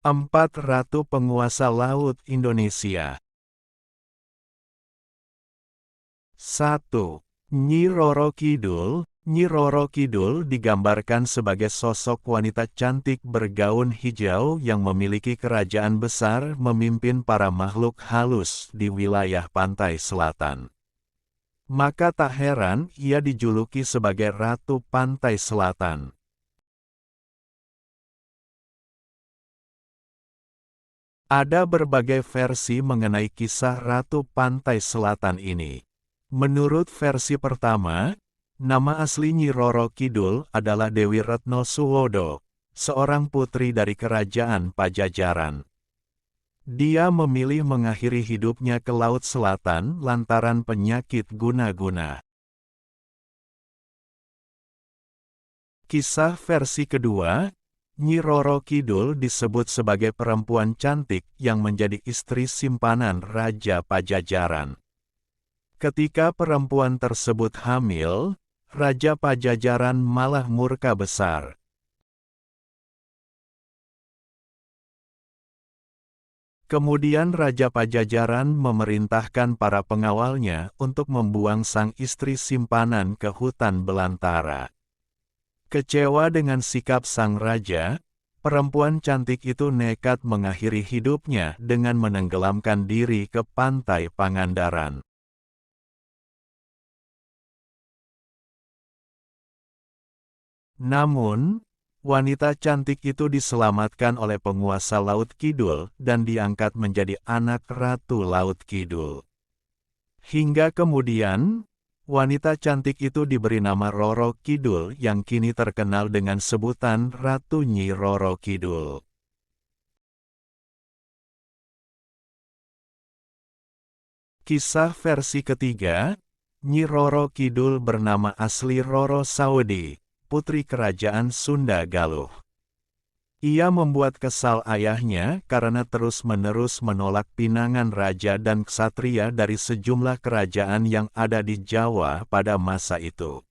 4 Ratu Penguasa Laut Indonesia. 1. Nyi Roro Kidul. Nyi Roro Kidul digambarkan sebagai sosok wanita cantik bergaun hijau yang memiliki kerajaan besar memimpin para makhluk halus di wilayah pantai selatan. Maka tak heran ia dijuluki sebagai Ratu Pantai Selatan. Ada berbagai versi mengenai kisah Ratu Pantai Selatan ini. Menurut versi pertama, nama asli Nyi Roro Kidul adalah Dewi Retno Suwodo, seorang putri dari kerajaan Pajajaran. Dia memilih mengakhiri hidupnya ke Laut Selatan lantaran penyakit guna-guna. Kisah versi kedua, Nyi Roro Kidul disebut sebagai perempuan cantik yang menjadi istri simpanan Raja Pajajaran. Ketika perempuan tersebut hamil, Raja Pajajaran malah murka besar. Kemudian Raja Pajajaran memerintahkan para pengawalnya untuk membuang sang istri simpanan ke hutan belantara. Kecewa dengan sikap sang raja, perempuan cantik itu nekat mengakhiri hidupnya dengan menenggelamkan diri ke pantai Pangandaran. Namun, wanita cantik itu diselamatkan oleh penguasa Laut Kidul dan diangkat menjadi anak Ratu Laut Kidul. Hingga kemudian, wanita cantik itu diberi nama Roro Kidul yang kini terkenal dengan sebutan Ratu Nyi Roro Kidul. Kisah versi ketiga, Nyi Roro Kidul bernama asli Roro Sawedi, putri kerajaan Sunda Galuh. Ia membuat kesal ayahnya karena terus-menerus menolak pinangan raja dan ksatria dari sejumlah kerajaan yang ada di Jawa pada masa itu.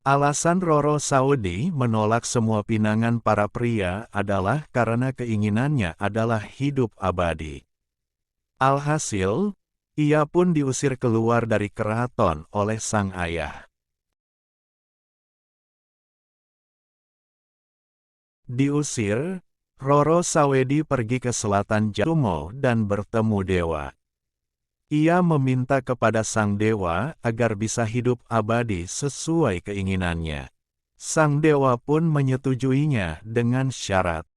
Alasan Roro Sawedi menolak semua pinangan para pria adalah karena keinginannya adalah hidup abadi. Alhasil, ia pun diusir keluar dari keraton oleh sang ayah. Diusir, Roro Sawedi pergi ke selatan Jawa dan bertemu dewa. Ia meminta kepada sang dewa agar bisa hidup abadi sesuai keinginannya. Sang dewa pun menyetujuinya dengan syarat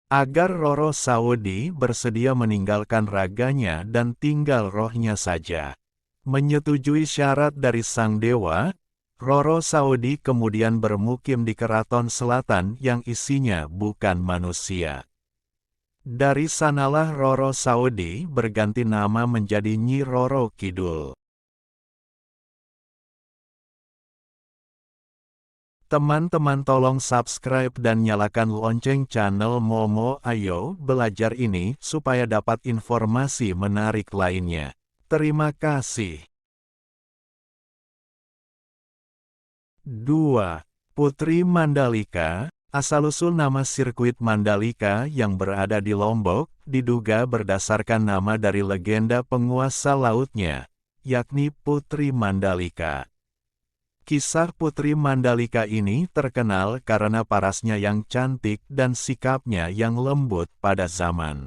agar Roro Sawedi bersedia meninggalkan raganya dan tinggal rohnya saja. Menyetujui syarat dari sang dewa, Roro Sawedi kemudian bermukim di keraton selatan yang isinya bukan manusia. Dari sanalah Roro Sawedi berganti nama menjadi Nyi Roro Kidul. Teman-teman tolong subscribe dan nyalakan lonceng channel Momo Ayo Belajar ini supaya dapat informasi menarik lainnya. Terima kasih. 2. Putri Mandalika. Asal-usul nama sirkuit Mandalika yang berada di Lombok, diduga berdasarkan nama dari legenda penguasa lautnya, yakni Putri Mandalika. Kisah Putri Mandalika ini terkenal karena parasnya yang cantik dan sikapnya yang lembut pada zaman.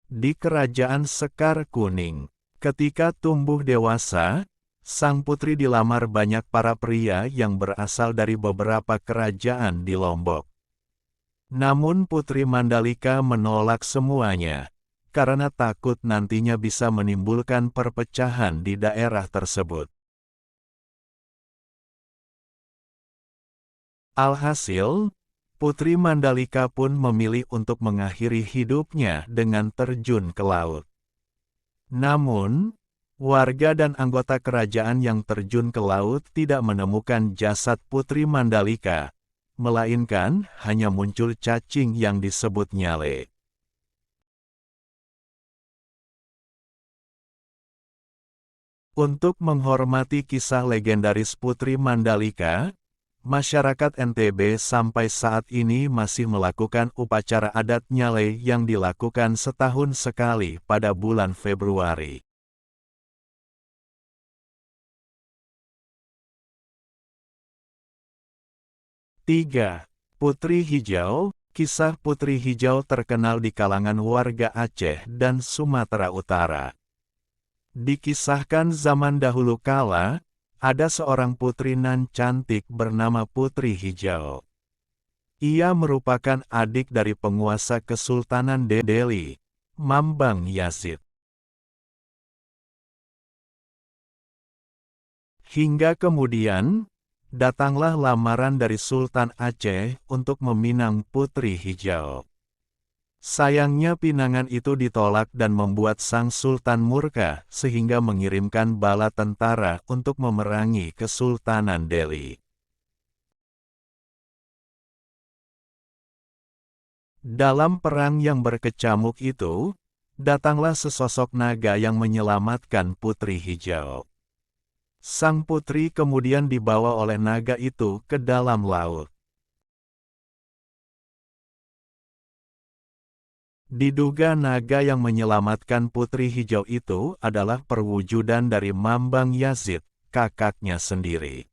Di Kerajaan Sekar Kuning, ketika tumbuh dewasa, sang putri dilamar banyak para pria yang berasal dari beberapa kerajaan di Lombok. Namun Putri Mandalika menolak semuanya, karena takut nantinya bisa menimbulkan perpecahan di daerah tersebut. Alhasil, Putri Mandalika pun memilih untuk mengakhiri hidupnya dengan terjun ke laut. Namun, warga dan anggota kerajaan yang terjun ke laut tidak menemukan jasad Putri Mandalika, melainkan hanya muncul cacing yang disebut nyale. Untuk menghormati kisah legendaris Putri Mandalika, masyarakat NTB sampai saat ini masih melakukan upacara adat Nyale yang dilakukan setahun sekali pada bulan Februari. 3. Putri Hijau. Kisah Putri Hijau terkenal di kalangan warga Aceh dan Sumatera Utara. Dikisahkan zaman dahulu kala, ada seorang putri nan cantik bernama Putri Hijau. Ia merupakan adik dari penguasa Kesultanan Delhi, Mambang Yazid. Hingga kemudian, datanglah lamaran dari Sultan Aceh untuk meminang Putri Hijau. Sayangnya pinangan itu ditolak dan membuat sang sultan murka sehingga mengirimkan bala tentara untuk memerangi Kesultanan Delhi. Dalam perang yang berkecamuk itu, datanglah sesosok naga yang menyelamatkan Putri Hijau. Sang putri kemudian dibawa oleh naga itu ke dalam laut. Diduga naga yang menyelamatkan Putri Hijau itu adalah perwujudan dari Mambang Yazid, kakaknya sendiri.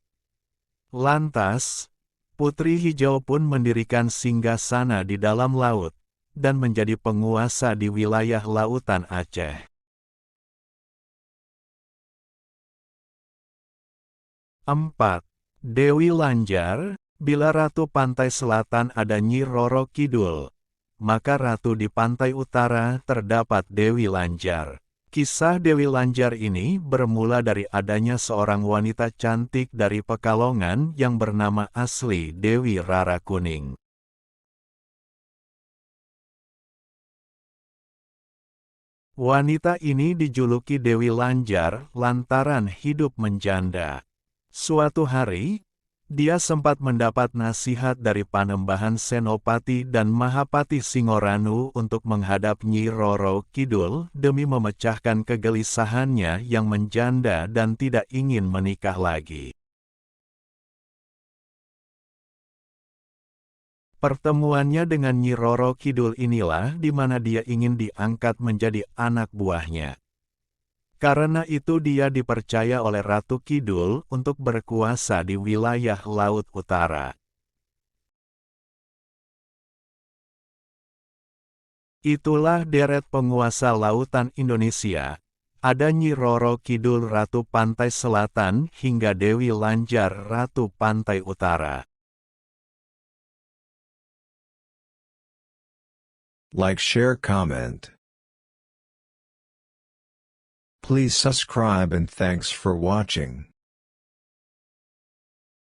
Lantas, Putri Hijau pun mendirikan singgasana di dalam laut, dan menjadi penguasa di wilayah lautan Aceh. 4. Dewi Lanjar. Bila Ratu Pantai Selatan ada Nyi Roro Kidul, maka Ratu di Pantai Utara terdapat Dewi Lanjar. Kisah Dewi Lanjar ini bermula dari adanya seorang wanita cantik dari Pekalongan yang bernama asli Dewi Rara Kuning. Wanita ini dijuluki Dewi Lanjar lantaran hidup menjanda. Suatu hari, dia sempat mendapat nasihat dari Panembahan Senopati dan Mahapati Singoranu untuk menghadap Nyi Roro Kidul demi memecahkan kegelisahannya yang menjanda dan tidak ingin menikah lagi. Pertemuannya dengan Nyi Roro Kidul inilah di mana dia ingin diangkat menjadi anak buahnya. Karena itu dia dipercaya oleh Ratu Kidul untuk berkuasa di wilayah Laut Utara. Itulah deret penguasa lautan Indonesia. Ada Nyi Roro Kidul Ratu Pantai Selatan hingga Dewi Lanjar Ratu Pantai Utara. Like, share, comment. Please subscribe and thanks for watching.